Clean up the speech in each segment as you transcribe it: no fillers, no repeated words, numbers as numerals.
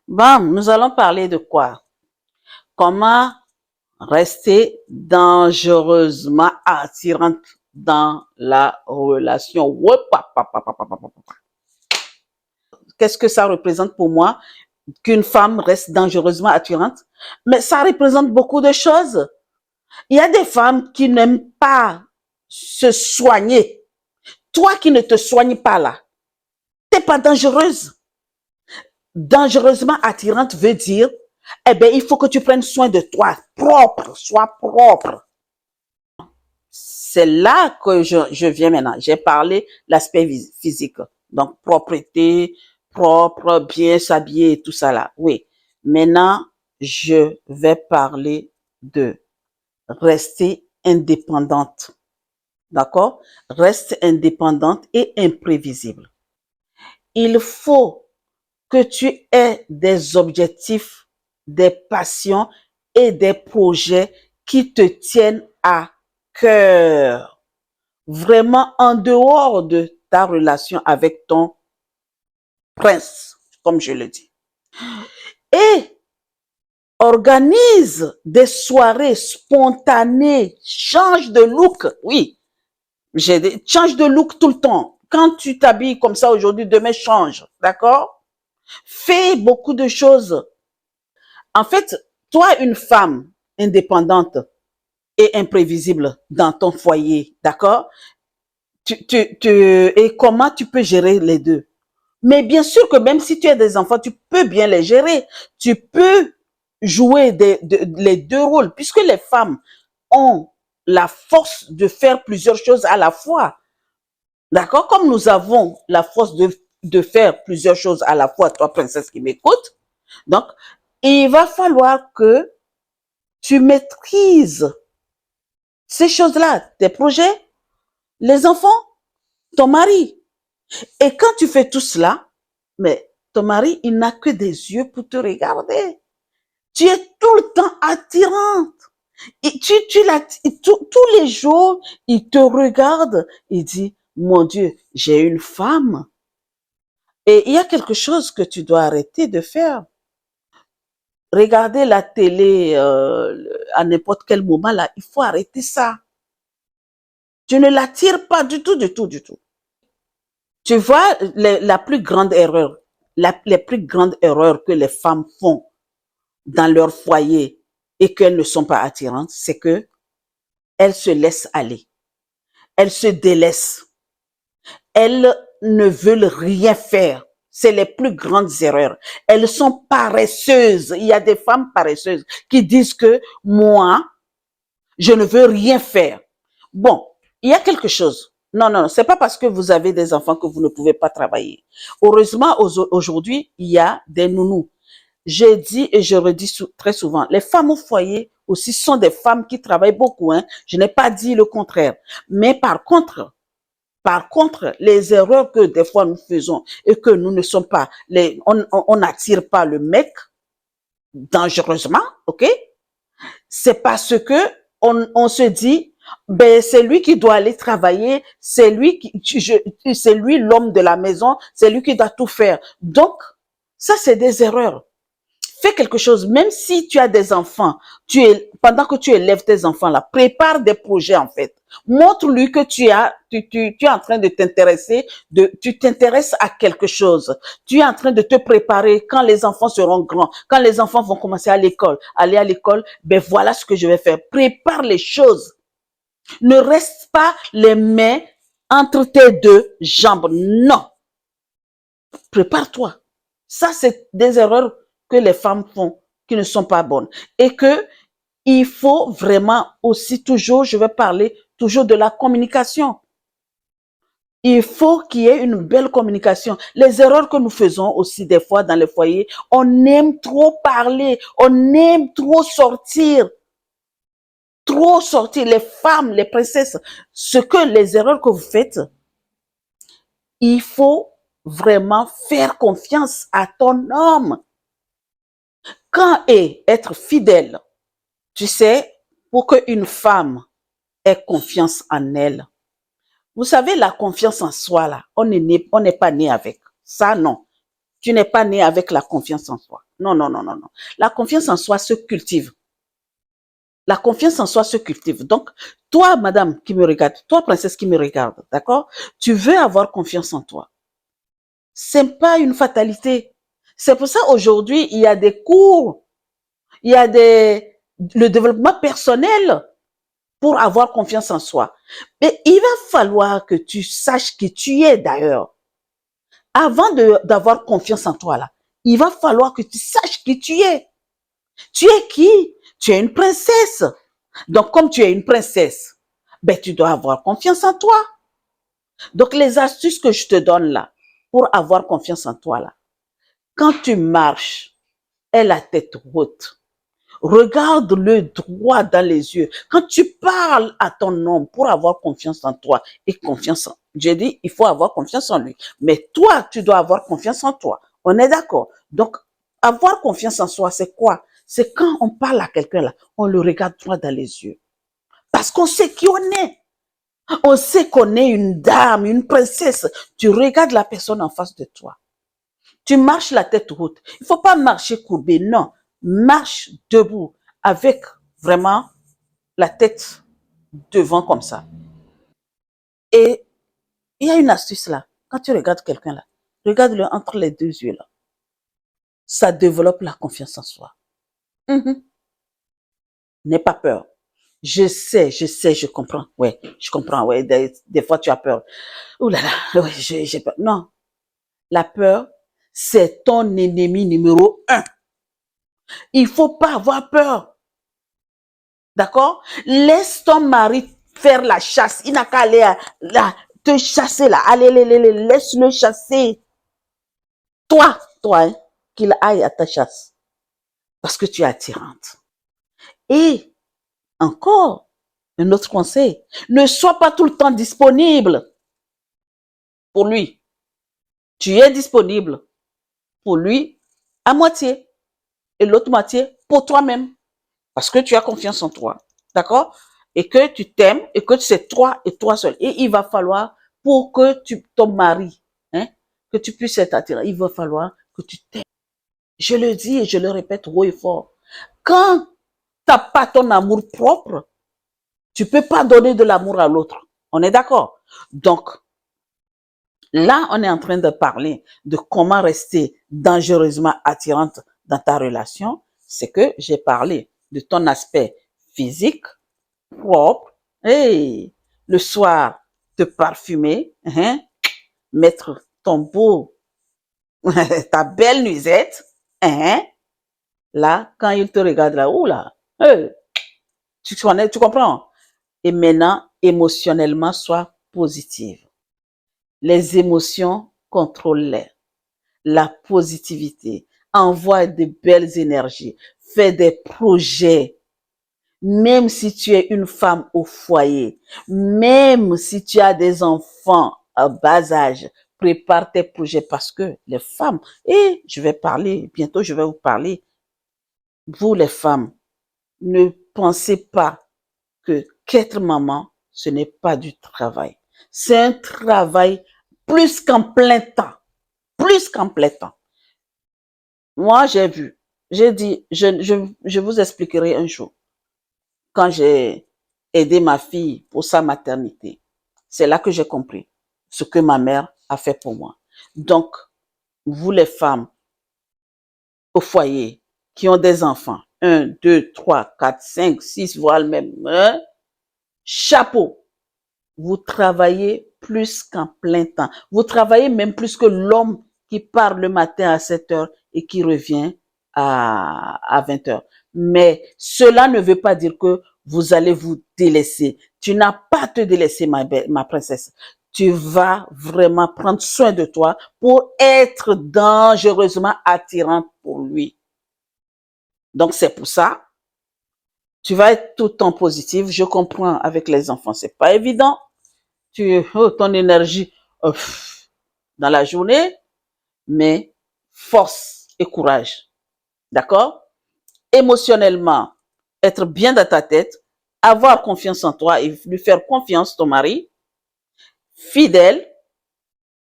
Bon, nous allons parler de quoi? Comment rester dangereusement attirante dans la relation. Qu'est-ce que ça représente pour moi qu'une femme reste dangereusement attirante? Mais ça représente beaucoup de choses. Il y a des femmes qui n'aiment pas se soigner. Toi qui ne te soignes pas là, t'es pas dangereuse. Dangereusement attirante veut dire, eh bien, il faut que tu prennes soin de toi, propre, sois propre. C'est là que je viens maintenant. J'ai parlé l'aspect physique. Donc, propreté, propre, bien s'habiller et tout ça là. Oui. Maintenant, je vais parler de rester indépendante. D'accord? Reste indépendante et imprévisible. Il faut que tu aies des objectifs, des passions et des projets qui te tiennent à cœur. Vraiment en dehors de ta relation avec ton prince, comme je le dis. Et organise des soirées spontanées, change de look, oui. Change de look tout le temps. Quand tu t'habilles comme ça aujourd'hui, demain change, d'accord? Fais beaucoup de choses. En fait, toi, une femme indépendante et imprévisible dans ton foyer, d'accord? Et comment tu peux gérer les deux? Mais bien sûr que même si tu as des enfants, tu peux bien les gérer. Tu peux jouer les deux rôles, puisque les femmes ont la force de faire plusieurs choses à la fois. D'accord? Comme nous avons la force de faire plusieurs choses à la fois, toi, princesse qui m'écoute. Donc, il va falloir que tu maîtrises ces choses-là, tes projets, les enfants, ton mari. Et quand tu fais tout cela, mais ton mari, il n'a que des yeux pour te regarder. Tu es tout le temps attirante. Et tous les jours, il te regarde et dit, mon Dieu, j'ai une femme. Et il y a quelque chose que tu dois arrêter de faire. Regarder la télé à n'importe quel moment, là, il faut arrêter ça. Tu ne l'attires pas du tout, du tout, du tout. Tu vois, la plus grande erreur, les plus grandes erreurs que les femmes font dans leur foyer et qu'elles ne sont pas attirantes, c'est que elles se laissent aller. Elles se délaissent. Elles ne veulent rien faire. C'est les plus grandes erreurs. Elles sont paresseuses. Il y a des femmes paresseuses qui disent que moi, je ne veux rien faire. Bon, il y a quelque chose. Non, non, c'est pas parce que vous avez des enfants que vous ne pouvez pas travailler. Heureusement, aujourd'hui, il y a des nounous. J'ai dit et je redis très souvent, les femmes au foyer aussi sont des femmes qui travaillent beaucoup. Hein. Je n'ai pas dit le contraire. Mais par contre, les erreurs que des fois nous faisons et que nous ne sommes pas, on n'attire pas le mec dangereusement, ok? C'est parce que on se dit, ben c'est lui qui doit aller travailler, c'est lui c'est lui l'homme de la maison, c'est lui qui doit tout faire. Donc, ça c'est des erreurs. Fais quelque chose, même si tu as des enfants, pendant que tu élèves tes enfants là, prépare des projets en fait. Montre-lui que tu es en train de t'intéresser, tu t'intéresses à quelque chose. Tu es en train de te préparer quand les enfants seront grands, quand les enfants vont commencer à l'école, aller à l'école, ben voilà ce que je vais faire. Prépare les choses. Ne reste pas les mains entre tes deux jambes. Non. Prépare-toi. Ça, c'est des erreurs que les femmes font qui ne sont pas bonnes. Et que il faut vraiment aussi toujours, je vais parler toujours de la communication. Il faut qu'il y ait une belle communication. Les erreurs que nous faisons aussi des fois dans les foyers, on aime trop parler, on aime trop sortir. Trop sortir, les femmes, les princesses, les erreurs que vous faites, il faut vraiment faire confiance à ton homme. Quand être fidèle, tu sais, pour qu'une femme ait confiance en elle, vous savez, la confiance en soi, là, on n'est pas né avec. Ça, non. Tu n'es pas né avec la confiance en soi. Non, non, non, non, non. La confiance en soi se cultive. La confiance en soi se cultive. Donc, toi, madame qui me regarde, toi, princesse qui me regarde, d'accord? Tu veux avoir confiance en toi. C'est pas une fatalité. C'est pour ça aujourd'hui, il y a des cours, il y a le développement personnel pour avoir confiance en soi. Mais il va falloir que tu saches qui tu es d'ailleurs. Avant d'avoir confiance en toi là, il va falloir que tu saches qui tu es. Tu es qui? Tu es une princesse. Donc, comme tu es une princesse, ben, tu dois avoir confiance en toi. Donc, les astuces que je te donne là, pour avoir confiance en toi là, quand tu marches, aie la tête haute. Regarde-le droit dans les yeux. Quand tu parles à ton homme pour avoir confiance en toi et confiance en... J'ai dit, il faut avoir confiance en lui. Mais toi, tu dois avoir confiance en toi. On est d'accord? Donc, avoir confiance en soi, c'est quoi? C'est quand on parle à quelqu'un là, on le regarde droit dans les yeux. Parce qu'on sait qui on est. On sait qu'on est une dame, une princesse. Tu regardes la personne en face de toi. Tu marches la tête haute. Il ne faut pas marcher courbé, non. Marche debout avec vraiment la tête devant comme ça. Et il y a une astuce là. Quand tu regardes quelqu'un là, regarde-le entre les deux yeux là. Ça développe la confiance en soi. N'aie pas peur. Je sais, je comprends. Ouais, je comprends. Ouais, des fois tu as peur. Ouh là là, ouais, j'ai peur. Non, la peur, c'est ton ennemi numéro un. Il faut pas avoir peur. D'accord? Laisse ton mari faire la chasse. Il n'a qu'à aller là, te chasser là. Allez, laisse-le chasser. Toi, hein, qu'il aille à ta chasse. Parce que tu es attirante. Et encore, un autre conseil. Ne sois pas tout le temps disponible pour lui. Tu es disponible pour lui à moitié. Et l'autre moitié pour toi-même. Parce que tu as confiance en toi. D'accord? Et que tu t'aimes et que c'est toi et toi seul. Et il va falloir, pour que ton mari, hein, que tu puisses être attiré, il va falloir que tu t'aimes. Je le dis et je le répète haut et fort. Quand tu n'as pas ton amour propre, tu ne peux pas donner de l'amour à l'autre. On est d'accord? Donc, là, on est en train de parler de comment rester dangereusement attirante dans ta relation. C'est que j'ai parlé de ton aspect physique, propre, et le soir, te parfumer, hein, mettre ton beau, ta belle nuisette, hein, là, quand il te regarde là, oula, tu comprends? Et maintenant, émotionnellement, sois positive. Les émotions, contrôle-les. La positivité, envoie de belles énergies, fais des projets. Même si tu es une femme au foyer, même si tu as des enfants à bas âge, prépare tes projets parce que les femmes, et je vais parler, bientôt je vais vous parler, vous les femmes, ne pensez pas que qu'être maman, ce n'est pas du travail. C'est un travail plus qu'en plein temps. Plus qu'en plein temps. Moi, j'ai vu. J'ai dit, je vous expliquerai un jour. Quand j'ai aidé ma fille pour sa maternité, c'est là que j'ai compris ce que ma mère a fait pour moi. Donc, vous les femmes au foyer qui ont des enfants, 1, 2, 3, 4, 5, 6, voire même, hein, chapeau. Vous travaillez plus qu'en plein temps. Vous travaillez même plus que l'homme qui part le matin à 7 heures et qui revient à 20 heures. Mais cela ne veut pas dire que vous allez vous délaisser. Tu n'as pas à te délaisser, ma princesse. Tu vas vraiment prendre soin de toi pour être dangereusement attirante pour lui. Donc, c'est pour ça, tu vas être tout le temps positive. Je comprends avec les enfants, c'est pas évident. Ton énergie dans la journée, mais force et courage. D'accord? Émotionnellement, être bien dans ta tête, avoir confiance en toi et lui faire confiance, ton mari, fidèle.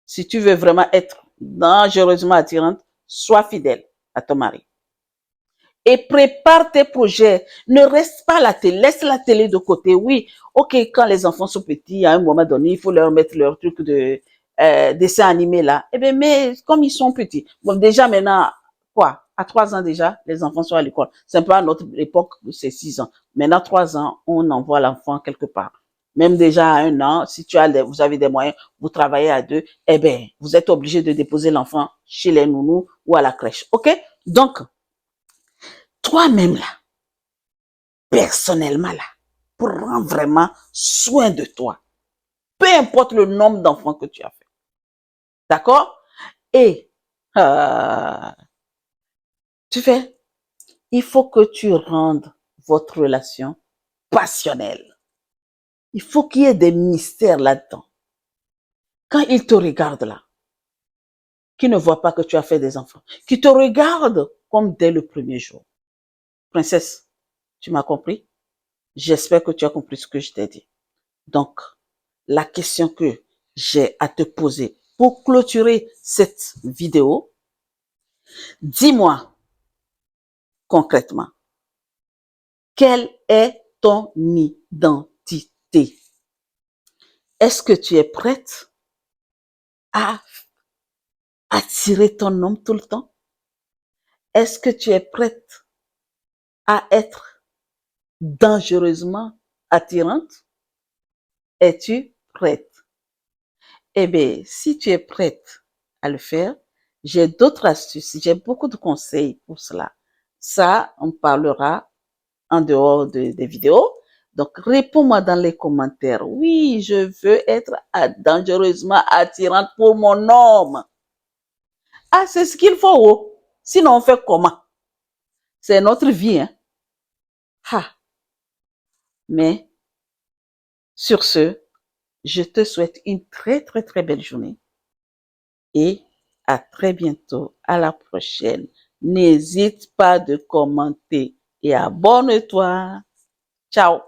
Si tu veux vraiment être dangereusement attirante, sois fidèle à ton mari. Et prépare tes projets. Ne reste pas à la télé. Laisse la télé de côté. Oui, ok, quand les enfants sont petits, à un moment donné, il faut leur mettre leur truc de dessin animé là. Eh bien, mais comme ils sont petits. Bon, déjà maintenant, quoi? À 3 ans déjà, les enfants sont à l'école. C'est un peu à notre époque, c'est 6 ans. Maintenant, 3 ans, on envoie l'enfant quelque part. Même déjà à 1 an, si vous avez des moyens, vous travaillez à 2, eh bien, vous êtes obligé de déposer l'enfant chez les nounous ou à la crèche. Ok? Donc, toi-même là, personnellement là, prends vraiment soin de toi. Peu importe le nombre d'enfants que tu as fait. D'accord? Et euh, tu fais, il faut que tu rendes votre relation passionnelle. Il faut qu'il y ait des mystères là-dedans. Quand il te regarde là, qui ne voit pas que tu as fait des enfants, qui te regarde comme dès le premier jour. Princesse, tu m'as compris? J'espère que tu as compris ce que je t'ai dit. Donc, la question que j'ai à te poser pour clôturer cette vidéo, dis-moi concrètement, quelle est ton identité? Est-ce que tu es prête à attirer ton homme tout le temps? Est-ce que tu es prête à être dangereusement attirante? Es-tu prête? Eh bien, si tu es prête à le faire, j'ai d'autres astuces, j'ai beaucoup de conseils pour cela. Ça, on parlera en dehors des vidéos. Donc, réponds-moi dans les commentaires. Oui, je veux être dangereusement attirante pour mon homme. Ah, c'est ce qu'il faut. Oh. Sinon, on fait comment? C'est notre vie. Hein? Ah. Mais, sur ce, je te souhaite une très, très, très belle journée. Et à très bientôt. À la prochaine. N'hésite pas de commenter et abonne-toi. Ciao.